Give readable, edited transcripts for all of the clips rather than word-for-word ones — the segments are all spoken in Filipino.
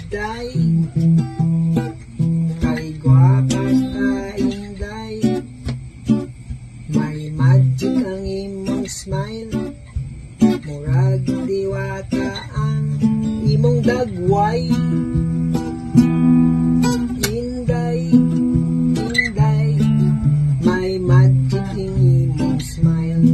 day, kay gwapa ka inday, may magic ang imong smile, murag diwata ang imong dagway. Inday, inday, may magic ang imong smile.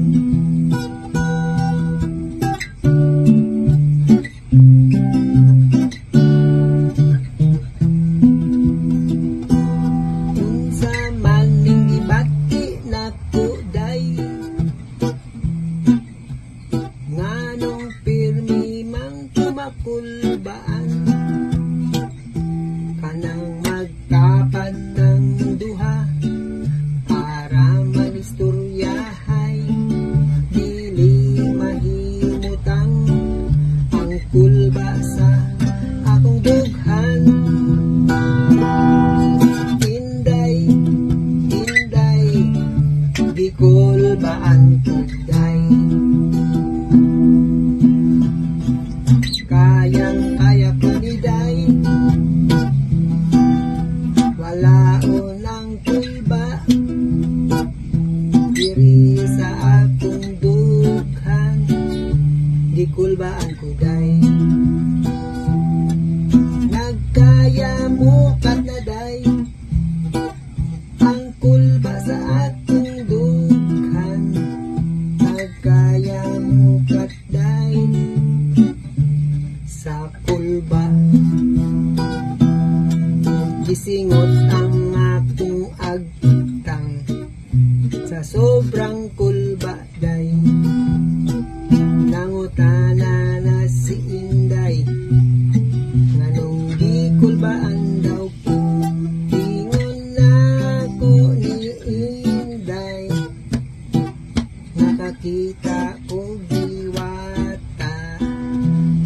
Unsa man ning gibati nato day, nganong pirmi mang kumakulbaan, kanang magkapat ng duha para manistoryahay, dili mahimutang ang kulba sa akong dughan. Inday, inday, di kulbaan tuday, kayang-kaya ko ni day, wala unang kulba diri sa akong dughan, di kulbaan ko day. Nagkaya mukat na day ang kulba sa akong dughan, nagkaya mukat day sa kulba. Gisingot ang akong agtang sa sobrang kulba day, nangutana na si inday, nganong di kulbaan daw ko. Ingon na ko ni inday, nakakita ko diwata,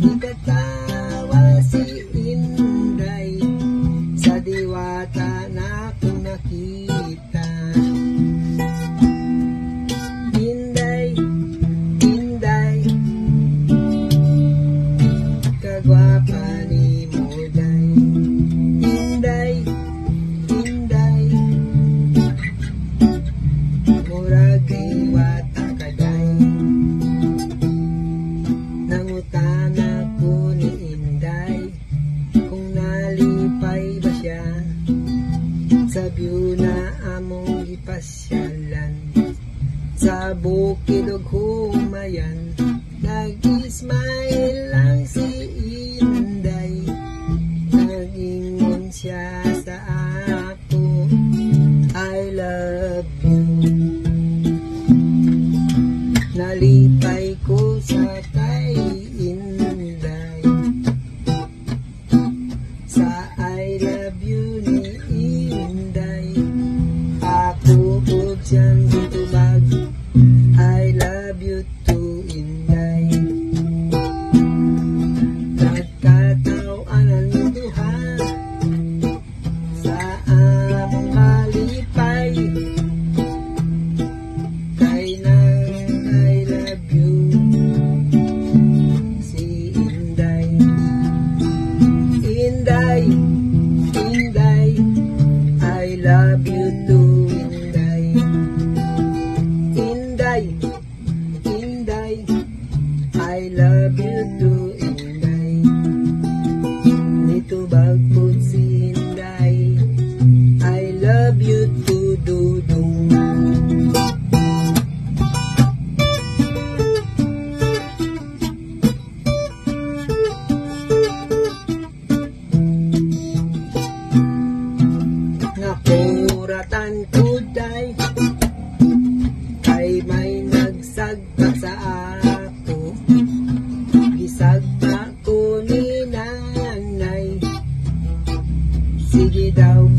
ikatawa si inday, sa diwata na ko nakita. Inday, inday, kagwapa ni mo day. Inday, inday, murag diwata ka day. Nangutana ko ni inday kung nalipay ba siya sa view na among ipasyalan sa bukid ug humayan. Nag-smile lang si inday, nag-ingon siya sa ako, I love you. Nalipay ko sa kay inday, sa I love you ni inday, ako po dyan ditubag, I love you too inday. Nagkatawaan ang duha sa among malipay, kay nang I love you si inday. Inday, inday, I love you too inday. Inday, inday, I love you too inday. Nitubag po si inday, I love you too dudong. Nakuratan ko day, kay may nagsagpa sa ako, gisagpa ko ni nanay, sige daw